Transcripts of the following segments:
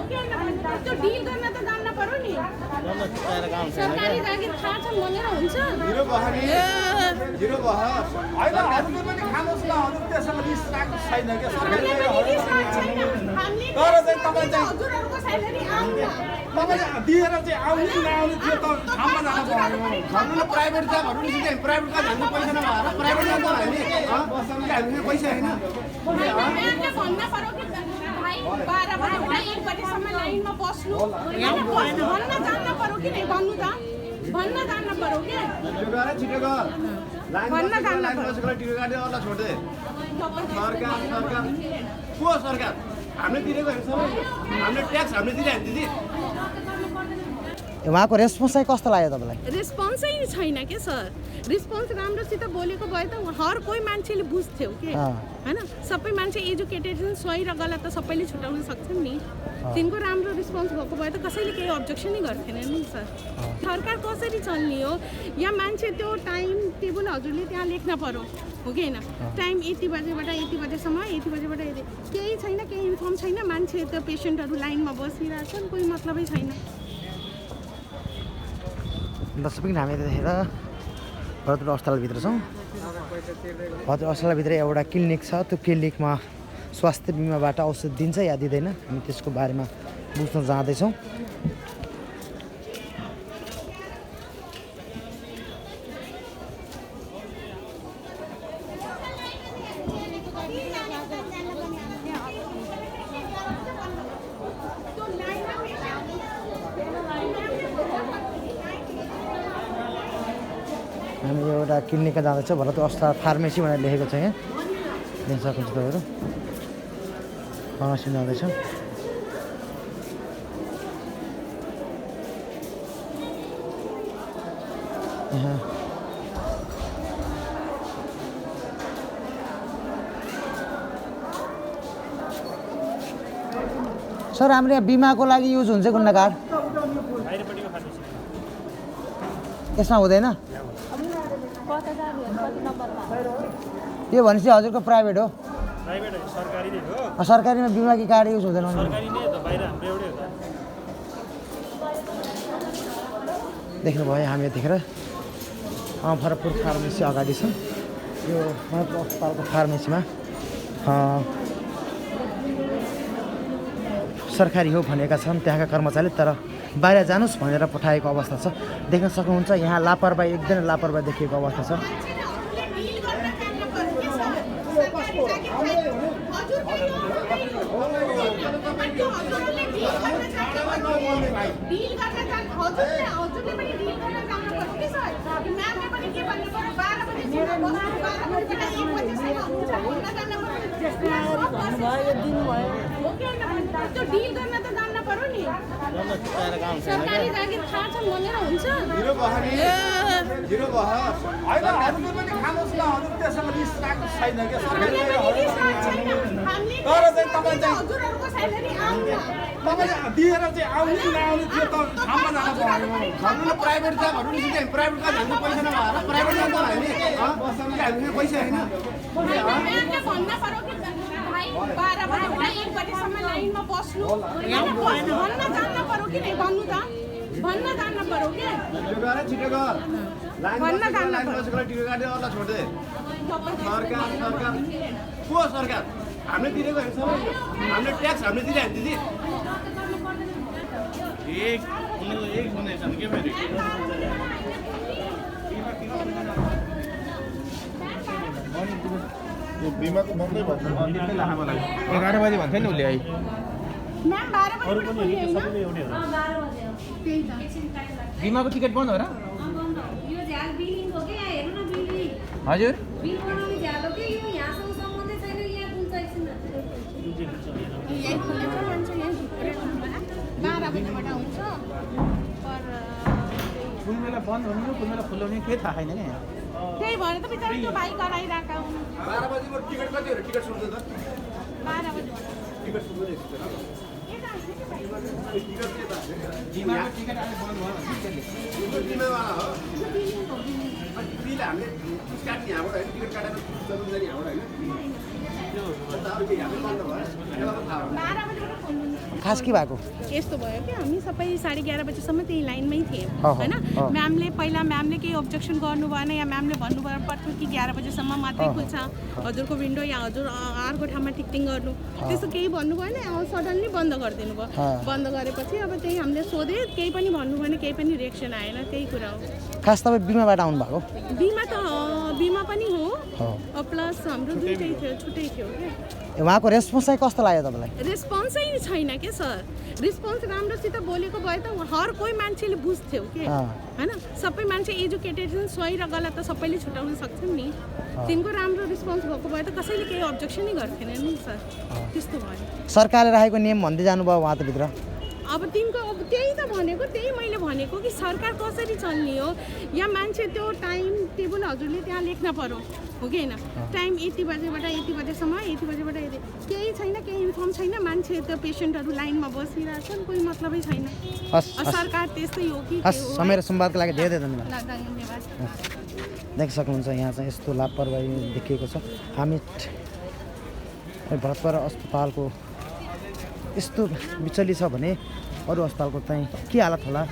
त्यो डिल गर्न त जान्न पर्यो नि सरकारी जागिर थाहा छ भनेर हुन्छ जिरो बहस हैन हजुरले पनि खानुस् न हजुर त्यसमा रिस राख छैन के सरकारले तर चाहिँ तपाईँ चाहिँ हजुरहरुको स्यालेरी आउँछ तपाईले दिएर चाहिँ आउने नआउने त्यो त ठाउँमा जानु पर्यो भन्नु प्राइभेट जबहरु नि चाहिँ प्राइभेट का हामी पैसा नभएर प्राइभेट जब हामी हामीले पैसा हैन म्यामले भन्न पर्यो कि भाइ 12 बजेबाट 1 बजेसम्म लाइनमा बस्नु भन्न जान्न पर्यो कि नै भन्नु त भन्न जान्न पर्यो के छिटो गर लाइन भन्न जान्न बसेको टिकट काट्यो अल्ल छोड दे सरकार को सरकार हामीले तिरेको हैन सबै हामीले ट्याक्स हामीले तिरे हैन दिदी उहाँको रेस्पोन्स चाहिँ कस्तो लाग्यो तपाईलाई रेस्पोन्सै छैन के सर रेस्पोन्स राम्रोसित बोलेको भए त हर कोही मान्छेले बुझ्थ्यो के हैन सबै मान्छे एजुकेटेड छन् सही र गलत त सबैले छुटाउन सक्छन् नि तिनको राम्रो रेस्पोन्स भएको भए त कसैले केही अब्जेक्सनै गर्थेन नि सर सरकार कसरी चल्ने हो या मान्छे त्यो टाइम टेबल हजुरले त्यहाँ लेख्न पर्यो हो कि हैन टाइम यति बजेबाट यति बजेसम्म यति बजेबाट यति केही छैन केही इन्फर्म छैन मान्छे त्यो पेसेन्टहरू लाइनमा बसिरहेछन् कोही मतलबै छैन दर्शक हामी यतिखेर भरतपुर अस्पतालभित्र छौँ भरतपुर अस्पतालभित्र एउटा क्लिनिक छ त्यो क्लिनिकमा स्वास्थ्य बिमाबाट औषध दिन्छ या दिँदैन हामी त्यसको बारेमा बुझ्न जाँदैछौँ हामी एउटा क्लिनिकमा जाँदैछ भरतपुर अस्पताल फार्मेसी भनेर लेखेको छ यहाँ देख्न सक्नुहुन्छ तपाईँहरू फार्मेसी जाँदैछौँ यहाँ सर हाम्रो यहाँ बिमाको लागि युज हुन्छ गुन्डा कार्ड यसमा हुँदैन यो भनेपछि हजुरको प्राइभेट हो सरकारीमा बिमा कि कार्ड युज हुँदैन देख्नुभयो हामी यतिखेर भरतपुर फार्मेसी अगाडि छ यो भरतपुर अस्पतालको फार्मेसीमा सरकारी हो भनेका छन् त्यहाँका कर्मचारीले तर बाहिर जानुस् भनेर पठाएको अवस्था छ देख्न सक्नुहुन्छ यहाँ लापरवाही एकदमै लापरवाही देखिएको अवस्था छ त्यो डिल गर्न त जान्न पर्यो नि सरकारी जागिर थाहा छ भनेर हुन्छ जिरो बहस हैन हजुरले पनि खानुस् न हजुर त्यसमा रिस राख छैन के सरकारले तर चाहिँ तपाईँ चाहिँ हजुरहरुको स्यालेरी आउँछ तपाईले दिएर चाहिँ आउने नआउने त्यो त ठाउँमा जानु पर्यो भन्नु प्राइभेट जबहरु नि चाहिँ प्राइभेट का हामी पैसा नभएर प्राइभेट जब हामीले पैसा हैन म्यामले भन्न पर्यो कि भाइ 12 बजेबाट 1 बजेसम्म लाइनमा बस्नु भन्न जान्न पर्यो कि नै भन्नु त भन्न जान्न पर्यो के छिटो गर लाइन भन्न जान्न बसेको टिकट काट्यो अल्ल छोड दे सरकार को सरकार हामीले तिरेको हैन सबै हामीले ट्याक्स हामीले तिरे हैन दिदी एक हुने छन् के फेरि यो बिमाको मकै भन्छ 11 बजे भन्छ नि उसले आई म्याम 12 बजे पनि सबैले एउटै हो 12 बजे हो त्यही त बिमाको टिकट बन्द हो र यो झ्याल बिलिङ हो के हेर्नु न बिलिङ हजुर बिल बनाउने झ्याल हो के यो यहाँसँग सम्बन्धै छैन यहाँ कुन चाहिँ एकछिन यही खुलेछ मान्छे यही भित्र होला 12 बजेबाट आउँछ पर कुन बेला बन्द हुने कुन बेला खुल्ला हुने केही थाहा छैन नि त्यही भएर त बिचारा त्यो भाइ कराइराका हुन् 12 बजेको टिकट कति हो टिकट सुन्दै त 12 बजे टिकट सुन्दै बिमाको टिकट अहिले बन्द भयो यो बिमावाला हो बिल हामीले काट्ने यहाँबाट होइन टिकट काटेर चल्नु जाने यहाँबाट होइन त्यो अरू के हामी बन्द भयो यसलाई त थाहा हो 12 बजेबाट खोल्नुहुन्छ खास के भएको यस्तो भयो कि हामी सबै 11:30 बजेसम्म त्यही लाइनमै थियौँ होइन म्यामले पहिला म्यामले केही अब्जेक्सन गर्नु भएन या म्यामले भन्नुभयो पर्थ्यो कि 11 बजेसम्म मात्रै खुल्छ हजुरको विन्डो या हजुर अर्को ठाउँमा टिकटिङ गर्नु त्यस्तो केही भन्नु भएन सडनली बन्द गरिदिनु भयो बन्द गरेपछि अब त्यही हामीले सोधे केही पनि भन्नु भएन केही पनि रिएक्सन आएन त्यही कुरा हो खास तपाईँ बिमाबाट आउनु भएको बिमा पनि हो प्लस हाम्रो दुईटै थियो छुट्टै थियो क्या उहाँको रेस्पोन्स चाहिँ कस्तो लाग्यो तपाईँलाई रेस्पोन्सै छैन के सर रेस्पोन्स राम्रोसित बोलेको भए त हर कोही मान्छेले बुझ्थ्यो कि होइन सबै मान्छे एजुकेटेड छन् सही र गलत त सबैले छुट्याउन सक्छन् नि तिनको राम्रो रेस्पोन्स भएको भए त कसैले केही अब्जेक्सनै गर्थेन नि सर त्यस्तो भयो सरकारले राखेको नियम भन्दै जानुभयो उहाँ त भित्र अब तिनको अब त्यही त भनेको त्यही मैले भनेको कि सरकार कसरी चल्ने हो या मान्छे त्यो टाइम टेबल हजुरले त्यहाँ लेख्न पर्यो हो कि होइन टाइम यति बजेबाट यति बजेसम्म यति बजेबाट यति केही छैन केही इन्फर्म छैन मान्छे त्यो पेसेन्टहरू लाइनमा बसिरहेछन् कोही मतलबै छैन सरकार त्यस्तै हो कि समय र संवादको लागि धेरै धन्यवाद देख्न सक्नुहुन्छ यहाँ चाहिँ यस्तो लापरवाही देखिएको छ हामी भरतपुर अस्पतालको यस्तो बिचली छ भने अरू अस्पतालको चाहिँ के हालत होला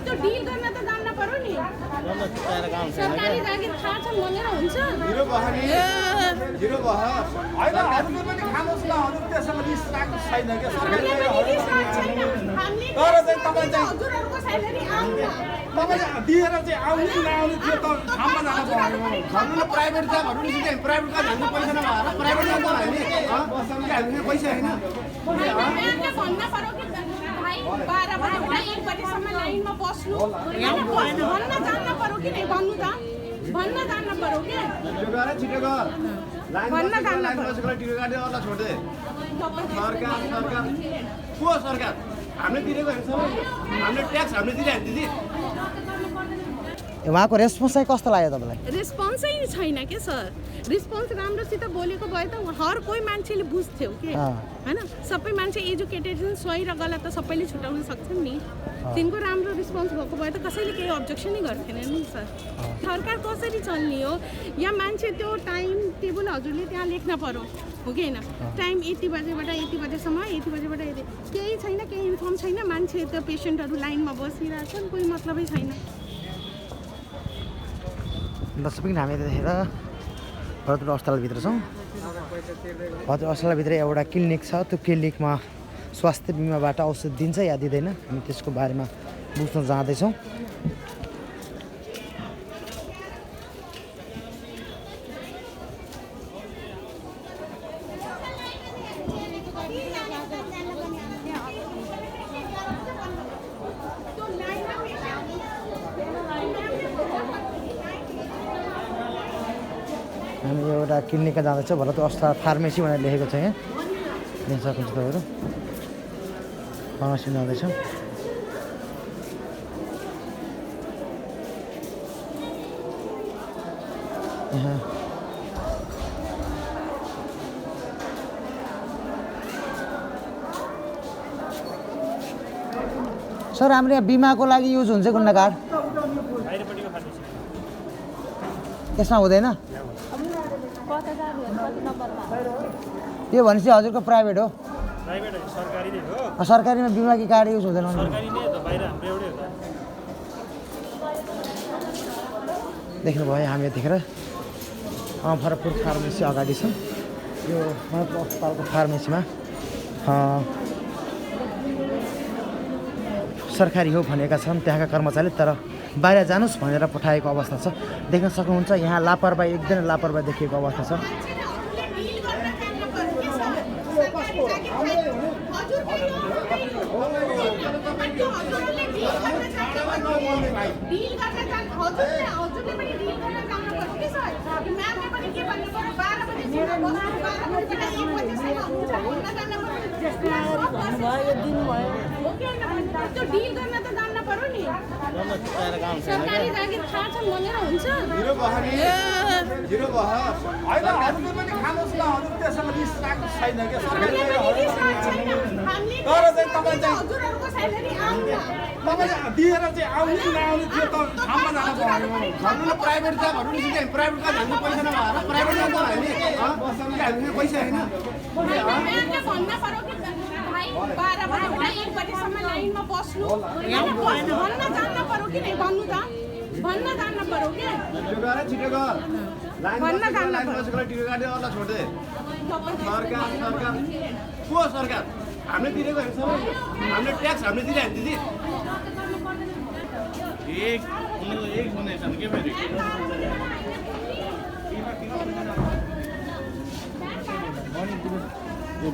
त्यो डिल गर्न त जान्न पर्यो नि सरकारी जागिर थाहा छ भनेर हुन्छ जिरो बहस होइन हजुरले पनि खानुहोस् न अरू त्यसमा रिस राख्नु छैन क्या हामीले पनि रिस राख छैन हामीले तर चाहिँ तपाईँ चाहिँ हजुरहरूको स्यालेरी आउँछ तपाईँले दिएर चाहिँ आउनु नआउनु त्यो त ठाउँमा जानु पर्यो भन्नु प्राइभेट जब भन्नु नि प्राइभेट जब हाम्रो पैसा नभएर प्राइभेट जब हामीले हामीले पैसा होइन म्यामले भन्न पर्यो कि भाइ 12 बजेबाट 1 बजेसम्म लाइनमा बस्नु भन्न जान्न पर्यो कि नै भन्नु त भन्न जान्न पर्यो कि छिटो गर भन्न जान्न पर्यो टिकट काट्दै अरूलाई छोड्दे सरकार को सरकार हामीले तिरेको होइन सबै हामीले ट्याक्स हामीले तिरेको दिदी उहाँको रेस्पोन्स चाहिँ कस्तो लाग्यो तपाईँलाई रेस्पोन्सै छैन के सर रेस्पोन्स राम्रोसित बोलेको भए त हर कोही मान्छेले बुझ्थ्यो कि होइन सबै मान्छे एजुकेटेड छन् सही र गलत त सबैले छुट्याउन सक्छन् नि तिनको राम्रो रेस्पोन्स भएको भए त कसैले केही अब्जेक्सनै गर्थेन नि सर सरकार कसरी चल्ने हो या मान्छे त्यो टाइम टेबल हजुरले त्यहाँ लेख्न पर्यो हो कि होइन टाइम यति बजेबाट यति बजेसम्म यति बजेबाट यति केही छैन केही इन्फर्म छैन मान्छे त्यो पेसेन्टहरू लाइनमा बसिरहेछन् कोही मतलबै छैन दर्शक हामी यतिखेर भरतपुर अस्पतालभित्र छौँ भरतपुर अस्पतालभित्र एउटा क्लिनिक छ त्यो क्लिनिकमा स्वास्थ्य बिमाबाट औषध दिन्छ या दिँदैन हामी त्यसको बारेमा बुझ्न जाँदैछौँ हामी एउटा क्लिनिकमा जाँदैछौँ भरतपुर अस्पताल फार्मेसी भनेर लेखेको छ यहाँ देख्न सक्नुहुन्छ तपाईँहरू फार्मेसीमा जाँदैछौँ यहाँ सर हाम्रो यहाँ बिमाको लागि युज हुन्छ गुन्डा कार्ड त्यसमा हुँदैन त्यो भनेपछि हजुरको प्राइभेट हो सरकारीमा बिमा कि कार्ड युज हुँदैन देख्नुभयो हामी यतिखेर भरतपुर फार्मेसी अगाडि छौँ यो भरतपुर अस्पतालको फार्मेसीमा सरकारी हो भनेका छन् त्यहाँका कर्मचारी तर बाहिर जानुहोस् भनेर पठाएको अवस्था छ। देख्न सक्नुहुन्छ यहाँ लापरवाही एकदमै लापरवाही देखिएको अवस्था छ। सरकारी जागिर थाहा छ भनेर हुन्छ जिरो बहस होइन हजुरले पनि खानुहोस् न हजुर त्यसमा रिस राख्नु छैन क्या सरकारले तर चाहिँ तपाईँ चाहिँ तपाईँले दिएर चाहिँ आउनु नआउनु त्यो त ठाउँमा जानु पर्यो भन्नु प्राइभेट जब भन्नु नि प्राइभेट जब हाम्रो पैसा नभएर प्राइभेट जब हामी हामीले पैसा होइन भन्न पर्यो कि भाइ 12 बजेबाट 1 बजेसम्म लाइनमा बस्नु भन्न जान्न पर्यो कि नै भन्नु त भन्न जान्न पर्यो कि छिटो गर छिटो गर भन्न जान्न पर्यो लाइन टिकट काट्यो अल्ल छोड्दे सरकार को सरकार हामीले तिरेको हामी सबै हामीले ट्याक्स हामीले तिरे हामी दिदी एक हुने छन् के फेरि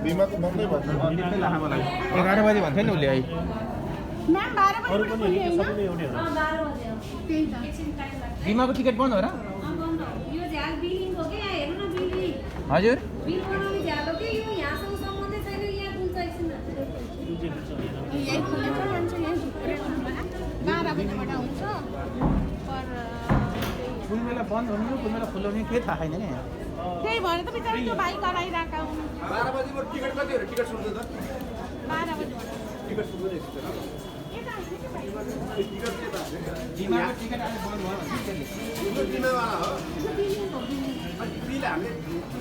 बिमा त बन्दै भयो 11 बजे भन्थ्यो नि उसले म्याम 12 बजे पनि सबैले एउटै हो त्यही त बिमाको टिकट बन्द हो र यो झ्याल बिलिङ हो कि यहाँ हेर्नु न बिलिङ हजुर बिल बनाउने झ्याल हो कि यो यहाँसँग सम्बन्धै छैन यहाँ कुन चाहिँ एकछिन यही खुलेको मान्छे यहाँ भित्रै हुनुमा 12 बजेबाट आउँछ पर कुन बेला बन्द हुने कुन बेला खुल्ला हुने केही थाहा छैन नि त्यही भएर त बिचारा त्यो भाइ कराइरहेका हुन् 12 बजेको टिकट कति हो टिकट सुन्नु त 12 बजेबाट टिकट सुन्नु नि बिमाको टिकट आज बन्द भयो भने बिमावाला हो बिल हामीले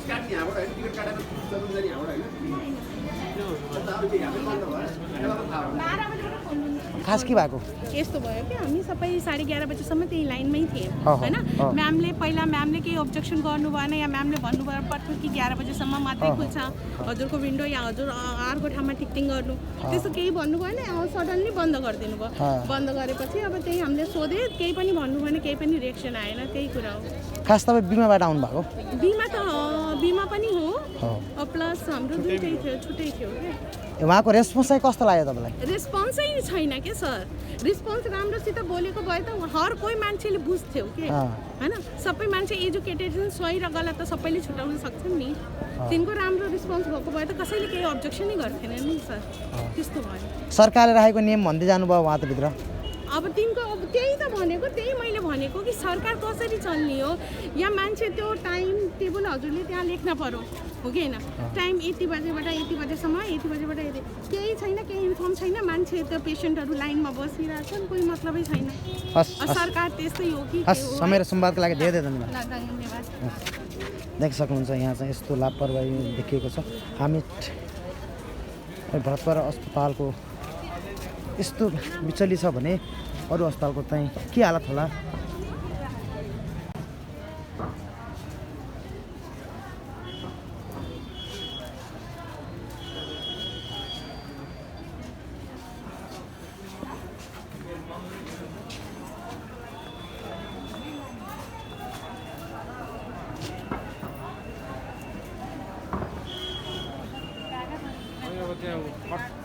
काट्ने यहाँबाट होइन टिकट काटेर चल्नु जाने यहाँबाट होइन त्यो अरू केही हामीले बन्द भयो यसलाई थाहा हो 12 बजेबाट खोल्नु खास के भएको यस्तो भयो कि हामी सबै 11:30 बजेसम्म त्यही लाइनमै थियौँ होइन म्यामले केही अब्जेक्सन गर्नु भएन या म्यामले भन्नुभयो पर्थ्यो कि 11 बजेसम्म मात्रै खुल्छ हजुरको विन्डो या हजुर अर्को ठाउँमा टिकटिङ गर्नु त्यस्तो केही भन्नु भएन सडनली बन्द गरिदिनु भयो बन्द गरेपछि अब त्यही हामीले सोधे केही पनि भन्नु भएन केही पनि रिएक्सन आएन त्यही कुरा हो खास तपाईँ बिमाबाट आउनुभएको बिमा पनि हो प्लस हाम्रो दुइटै थियो छुट्टै थियो क्या उहाँको रेस्पोन्स चाहिँ कस्तो लाग्यो तपाईँलाई रेस्पोन्सै छैन के सर रेस्पोन्स राम्रोसित बोलेको भए त हर कोही मान्छेले बुझ्थ्यो के होइन सबै मान्छे एजुकेटेड छन् सही र गलत त सबैले छुट्याउन सक्छन् नि तिनको राम्रो रेस्पोन्स भएको भए त कसैले केही अब्जेक्सनै गर्थेन नि सर त्यस्तो भयो सरकारले राखेको नियम भन्दै जानुभयो उहाँ त भित्र अब तिनको अब त्यही त भनेको त्यही मैले भनेको कि सरकार कसरी चल्ने हो या मान्छे त्यो टाइम टेबल हजुरले त्यहाँ लेख्न पर्यो हो कि होइन टाइम यति बजेबाट यति बजेसम्म यति बजेबाट यति केही छैन केही इन्फर्म छैन मान्छे त्यो पेसेन्टहरू लाइनमा बसिरहेछन् कोही मतलबै छैन सरकार त्यस्तै हो कि समय र संवादको लागि धेरै धन्यवाद धन्यवाद देख सक्नुहुन्छ यहाँ चाहिँ यस्तो लापरवाही देखिएको छ हामी भरतपुर अस्पतालको यस्तो बिचली छ भने अरू अस्पतालको चाहिँ के हालत होला अब त्यहाँ